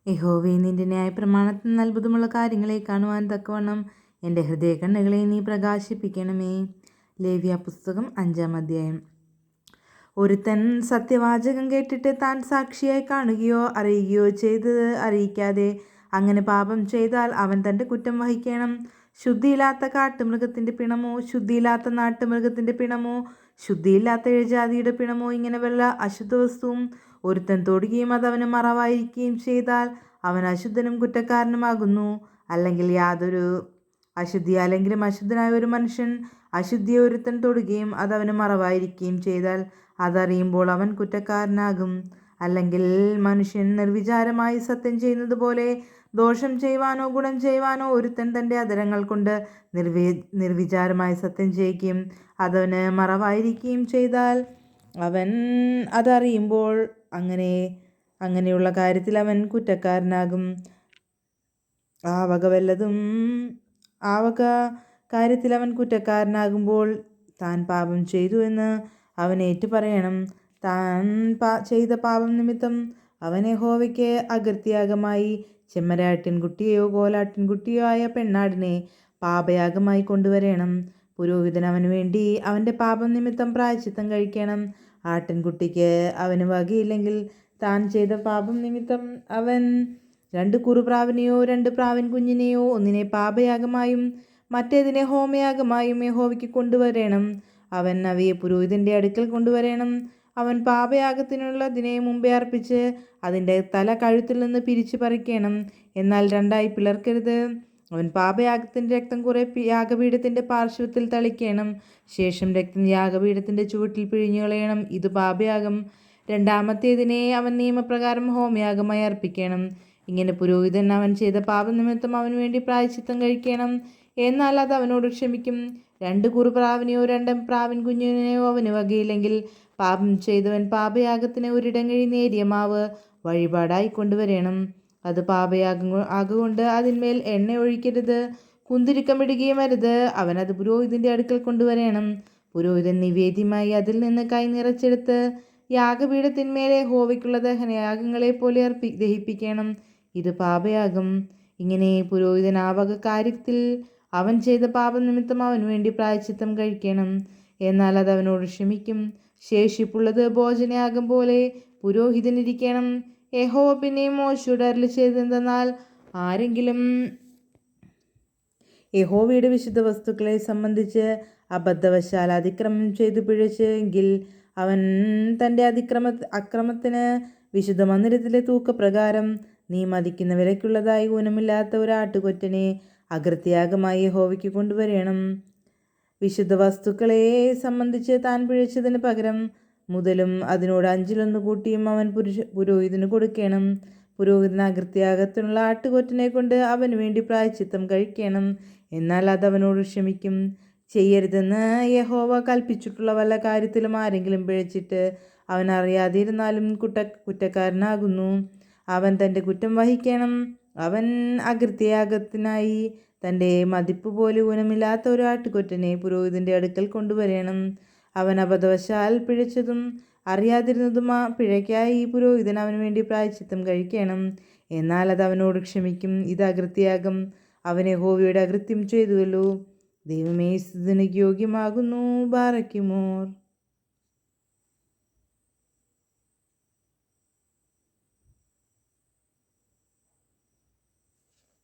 യഹോവേ, നിന്റെ ന്യായപ്രമാണത്തിൽ നിന്ന് അത്ഭുതമുള്ള കാര്യങ്ങളെ കാണുവാൻ തക്കവണ്ണം എൻ്റെ ഹൃദയകണ്ണുകളെ നീ പ്രകാശിപ്പിക്കണമേ. ലേവ്യ പുസ്തകം 5-ാം അധ്യായം. ഒരുത്തൻ സത്യവാചകം കേട്ടിട്ട് താൻ സാക്ഷിയായി കാണുകയോ അറിയുകയോ ചെയ്തത് അറിയിക്കാതെ അങ്ങനെ പാപം ചെയ്താൽ അവൻ തൻ്റെ കുറ്റം വഹിക്കണം. ശുദ്ധിയില്ലാത്ത കാട്ടുമൃഗത്തിൻ്റെ പിണമോ, ശുദ്ധിയില്ലാത്ത നാട്ടുമൃഗത്തിൻ്റെ പിണമോ, ശുദ്ധിയില്ലാത്ത ഇഴജാതിയുടെ പിണമോ, ഇങ്ങനെ വല്ല അശുദ്ധ വസ്തുവും ഒരുത്തൻ തൊടുകയും അതവന് മറവായിരിക്കുകയും ചെയ്താൽ അവൻ അശുദ്ധനും കുറ്റക്കാരനുമാകുന്നു. അല്ലെങ്കിൽ യാതൊരു അശുദ്ധിയാലെങ്കിലും അശുദ്ധനായ ഒരു മനുഷ്യൻ അശുദ്ധിയെ ഒരുത്തൻ തൊടുകയും അതവന് മറവായിരിക്കുകയും ചെയ്താൽ അതറിയുമ്പോൾ അവൻ കുറ്റക്കാരനാകും. അല്ലെങ്കിൽ മനുഷ്യൻ നിർവിചാരമായി സത്യം ചെയ്യുന്നത് പോലെ ദോഷം ചെയ്യുവാനോ ഗുണം ചെയ്യുവാനോ ഒരുത്തൻ തൻ്റെ അധരങ്ങൾ കൊണ്ട് നിർവിചാരമായി സത്യം ചെയ്യുകയും അതവന് മറവായിരിക്കുകയും ചെയ്താൽ അവൻ അതറിയുമ്പോൾ അങ്ങനെയുള്ള കാര്യത്തിൽ അവൻ കുറ്റക്കാരനാകും. ആ വക കാര്യത്തിൽ അവൻ കുറ്റക്കാരനാകുമ്പോൾ താൻ പാപം ചെയ്തു എന്ന് അവൻ ഏറ്റുപറയണം. താൻ ചെയ്ത പാപം നിമിത്തം അവൻ യഹോവയ്ക്ക് അകൃത്യയാഗമായി ചെമ്മരാട്ടിൻകുട്ടിയോ കോലാട്ടിൻകുട്ടിയോ ആയ പെണ്ണാടിനെ പാപയാഗമായി കൊണ്ടുവരേണം. പുരോഹിതൻ അവന് വേണ്ടി അവൻ്റെ പാപം നിമിത്തം പ്രായശ്ചിത്തം കഴിക്കണം. ആട്ടിൻകുട്ടിക്ക് അവന് വകയില്ലെങ്കിൽ താൻ ചെയ്ത പാപം നിമിത്തം അവൻ 2 കുറുപ്രാവിനെയോ 2 പ്രാവിൻ കുഞ്ഞിനെയോ ഒന്നിനെ പാപയാഗമായും മറ്റേതിനെ ഹോമയാഗമായും യഹോവയ്ക്ക് കൊണ്ടുവരേണം. അവൻ അവയെ പുരോഹിതൻ്റെ അടുക്കൽ കൊണ്ടുവരേണം. അവൻ പാപയാഗത്തിനുള്ളതിനെ മുമ്പേ അർപ്പിച്ച് അതിൻ്റെ തല കഴുത്തിൽ നിന്ന് പിരിച്ചു പറിക്കണം. എന്നാൽ 2ആയി പിളർക്കരുത്. അവൻ പാപയാഗത്തിൻ്റെ രക്തം കുറെ യാഗപീഠത്തിൻ്റെ പാർശ്വത്തിൽ തളിക്കണം. ശേഷം രക്തം യാഗപീഠത്തിൻ്റെ ചുവട്ടിൽ പിഴിഞ്ഞു കളയണം. ഇത് പാപയാഗം. 2ആമത്തേതിനെ അവൻ നിയമപ്രകാരം ഹോമയാഗമായി അർപ്പിക്കണം. ഇങ്ങനെ പുരോഹിതൻ അവൻ ചെയ്ത പാപനിമിത്തം അവന് വേണ്ടി പ്രായശ്ചിത്തം കഴിക്കണം. എന്നാൽ അത് അവനോട് ക്ഷമിക്കും. 2 കുറുപ്രാവിനെയോ 2 പ്രാവിൻ കുഞ്ഞിനെയോ അവന് വകയില്ലെങ്കിൽ പാപം ചെയ്തവൻ പാപയാഗത്തിന് ഒരിടങ്ങഴി നേരിയ മാവ് വഴിപാടായി കൊണ്ടുവരേണം. അത് പാപയാഗം ആകൊണ്ട് അതിന്മേൽ എണ്ണ ഒഴിക്കരുത്, കുന്തിരിക്കമിടുകയും അരുത്. അവൻ അത് പുരോഹിതൻ്റെ അടുക്കൽ കൊണ്ടുവരേണം. പുരോഹിതൻ നിവേദ്യമായി അതിൽ നിന്ന് കൈ നിറച്ചെടുത്ത് യാഗപീഠത്തിന്മേലെ യഹോവയ്ക്കുള്ള ദഹനയാഗങ്ങളെ പോലെ ദഹിപ്പിക്കണം. ഇത് പാപയാഗം. ഇങ്ങനെ പുരോഹിതൻ ആ വക കാര്യത്തിൽ അവൻ ചെയ്ത പാപം നിമിത്തം അവന് വേണ്ടി പ്രായശ്ചിത്തം കഴിക്കണം. എന്നാൽ അത് അവനോട് ക്ഷമിക്കും. ശേഷിപ്പുള്ളത് ഭോജനയാഗം പോലെ പുരോഹിതനിരിക്കണം. യഹോവ പിന്നെയും മോശയോട് അരുളി ചെയ്തതെന്തെന്നാൽ, ആരെങ്കിലും യഹോവയുടെ വിശുദ്ധ വസ്തുക്കളെ സംബന്ധിച്ച് അബദ്ധവശാൽ അതിക്രമം ചെയ്തു പിഴച്ച് എങ്കിൽ അവൻ തൻ്റെ അക്രമത്തിന് വിശുദ്ധ മന്ദിരത്തിലെ തൂക്കപ്രകാരം നീ മതിക്കുന്ന വിലയ്ക്കുള്ളതായി ഊനമില്ലാത്ത ഒരു ആട്ടുകൊറ്റനെ അകൃത്യയാഗമായി യഹോവയ്ക്ക് കൊണ്ടുവരേണം. വിശുദ്ധ വസ്തുക്കളെ സംബന്ധിച്ച് താൻ പിഴച്ചതിന് പകരം മുതലും അതിനോട് 5-1 കൂട്ടിയും അവൻ പുരോഹിതന് കൊടുക്കണം. പുരോഹിതൻ അകൃത്യയാഗത്തിനുള്ള ആട്ടുകൊറ്റനെ കൊണ്ട് അവന് വേണ്ടി പ്രായശ്ചിത്തം കഴിക്കണം. എന്നാൽ അത് അവനോട് ക്ഷമിക്കും. ചെയ്യരുതെന്ന് യഹോവ കൽപ്പിച്ചിട്ടുള്ള വല്ല കാര്യത്തിലും ആരെങ്കിലും പിഴച്ചിട്ട് അവൻ അറിയാതിരുന്നാലും കുറ്റക്കാരനാകുന്നു. അവൻ തൻ്റെ കുറ്റം വഹിക്കണം. അവൻ അകൃത്യയാഗത്തിനായി തൻ്റെ മതിപ്പ് പോലെ ഊനമില്ലാത്ത ഒരു ആട്ടുകൊറ്റനെ പുരോഹിതൻ്റെ അടുക്കൽ കൊണ്ടുവരേണം. അവൻ അബദ്ധവശാൽ പിഴച്ചതും അറിയാതിരുന്നതുമാ പിഴയ്ക്കായി പുരോഹിതൻ അവന് വേണ്ടി പ്രായശ്ചിത്തം കഴിക്കണം. എന്നാൽ അത് അവനോട് ക്ഷമിക്കും. ഇത് അകൃത്യയാഗം. അവൻ യഹോവയുടെ അകൃത്യം ചെയ്തുവല്ലോ. ദൈവമേ, സ്തുതിക്ക് യോഗ്യമാകുന്നു. ബാറയ്ക്കുമോർ.